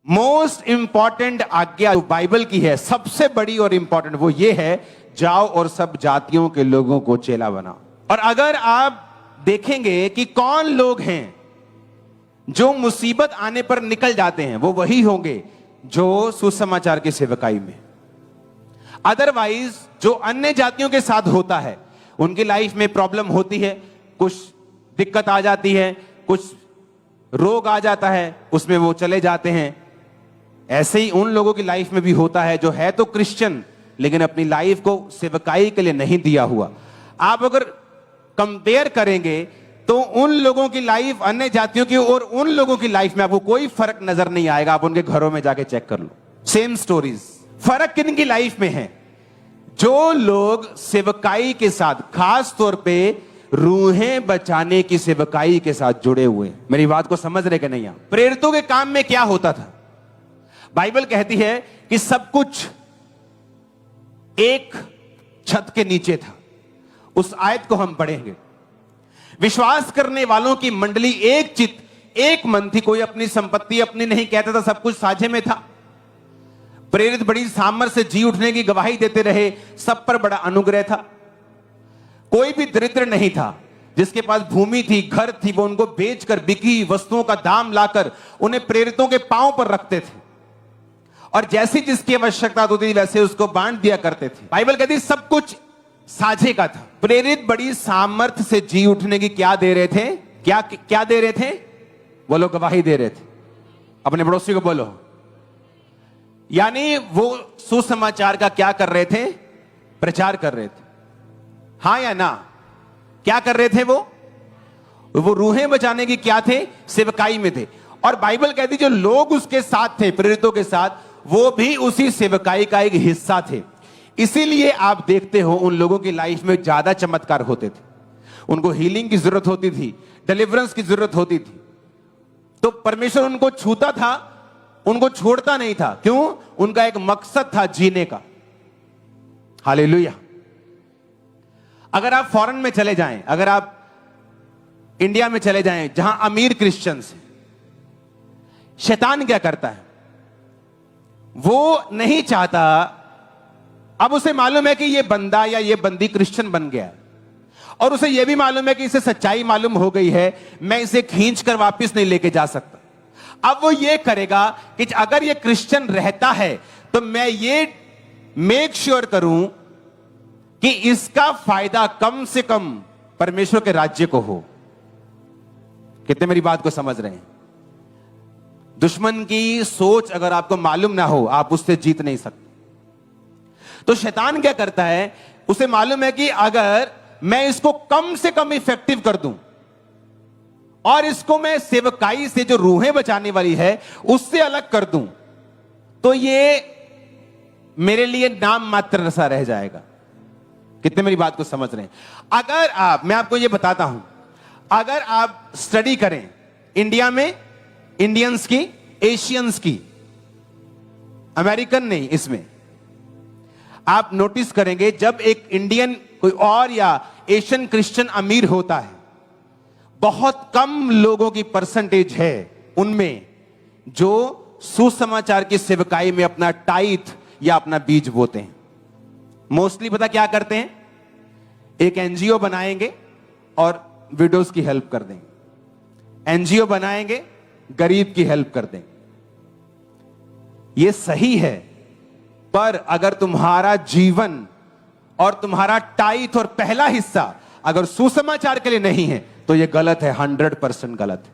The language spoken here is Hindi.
मोस्ट इंपॉर्टेंट आज्ञा जो बाइबल की है, सबसे बड़ी और इंपॉर्टेंट, वो ये है, जाओ और सब जातियों के लोगों को चेला बनाओ। और अगर आप देखेंगे कि कौन लोग हैं जो मुसीबत आने पर निकल जाते हैं, वो वही होंगे जो सुसमाचार की सेवकाई में। अदरवाइज जो अन्य जातियों के साथ होता है, उनकी लाइफ में प्रॉब्लम होती है, कुछ दिक्कत आ जाती है, कुछ रोग आ जाता है, उसमें वो चले जाते हैं। ऐसे ही उन लोगों की लाइफ में भी होता है जो है तो क्रिश्चियन लेकिन अपनी लाइफ को सेवकाई के लिए नहीं दिया हुआ। आप अगर कंपेयर करेंगे तो उन लोगों की लाइफ अन्य जातियों की और उन लोगों की लाइफ में आपको कोई फर्क नजर नहीं आएगा। आप उनके घरों में जाके चेक कर लो, सेम स्टोरीज। फर्क किन की लाइफ में है? जो लोग सेवकाई के साथ, खास तौर पे रूहें बचाने की सेवकाई के साथ जुड़े हुए। मेरी बात को समझ रहे कि नहीं आप? प्रेरितों के काम में क्या होता था? बाइबल कहती है कि सब कुछ एक छत के नीचे था। उस आयत को हम पढ़ेंगे। विश्वास करने वालों की मंडली एक चित्त, एक मन थी। कोई अपनी संपत्ति अपनी नहीं कहता था, सब कुछ साझे में था। प्रेरित बड़ी सामर्थ्य से जी उठने की गवाही देते रहे। सब पर बड़ा अनुग्रह था। कोई भी दरिद्र नहीं था। जिसके पास भूमि थी, घर थी, वो उनको बेचकर बिकी वस्तुओं का दाम लाकर उन्हें प्रेरितों के पांव पर रखते थे और जैसी जिसकी आवश्यकता होती थी वैसे उसको बांट दिया करते थे। बाइबल कहती है सब कुछ साझे का था। प्रेरित बड़ी सामर्थ्य से जी उठने की क्या दे रहे थे? क्या दे रहे थे? वो लोग गवाही दे रहे थे। अपने पड़ोसी को बोलो। यानी वो सुसमाचार का क्या कर रहे थे? प्रचार कर रहे थे। हाँ या ना? क्या कर रहे थे? वो रूहें बचाने की क्या थे? सेवकाई में थे। और बाइबल कहती जो लोग उसके साथ थे, प्रेरितों के साथ, वो भी उसी सेवकाई का एक हिस्सा थे। इसीलिए आप देखते हो उन लोगों की लाइफ में ज्यादा चमत्कार होते थे। उनको हीलिंग की जरूरत होती थी, डिलीवरेंस की जरूरत होती थी, तो परमेश्वर उनको छूता था, उनको छोड़ता नहीं था। क्यों? उनका एक मकसद था जीने का। हालेलुया। अगर आप फॉरेन में चले जाएं, अगर आप इंडिया में चले जाएं जहां अमीर क्रिश्चियंस हैं, शैतान क्या करता है? वो नहीं चाहता, अब उसे मालूम है कि ये बंदा या ये बंदी क्रिश्चियन बन गया और उसे यह भी मालूम है कि इसे सच्चाई मालूम हो गई है, मैं इसे खींचकर वापस नहीं लेके जा सकता। अब वो ये करेगा कि अगर ये क्रिश्चियन रहता है तो मैं ये मेक श्योर करूं कि इसका फायदा कम से कम परमेश्वर के राज्य को हो। कितने मेरी बात को समझ रहे हैं? दुश्मन की सोच अगर आपको मालूम ना हो, आप उससे जीत नहीं सकते। तो शैतान क्या करता है? उसे मालूम है कि अगर मैं इसको कम से कम इफेक्टिव कर दूं और इसको मैं सेवकाई से, जो रूहें बचाने वाली है, उससे अलग कर दूं, तो ये मेरे लिए नाम मात्र सा रह जाएगा। कितने मेरी बात को समझ रहे हैं? अगर आप, मैं आपको ये बताता हूं, अगर आप स्टडी करें इंडिया में इंडियंस की, एशियंस की, अमेरिकन नहीं, इसमें आप नोटिस करेंगे जब एक इंडियन कोई और या एशियन क्रिश्चियन अमीर होता है, बहुत कम लोगों की परसेंटेज है उनमें जो सुसमाचार की सेवकाई में अपना टाइथ या अपना बीज बोते हैं। मोस्टली पता क्या करते हैं? एक एनजीओ बनाएंगे और विडोज की हेल्प कर देंगे, एनजीओ बनाएंगे, गरीब की हेल्प कर देंगे। यह सही है, पर अगर तुम्हारा जीवन और तुम्हारा टाइथ और पहला हिस्सा अगर सुसमाचार के लिए नहीं है तो यह गलत है, 100% गलत है।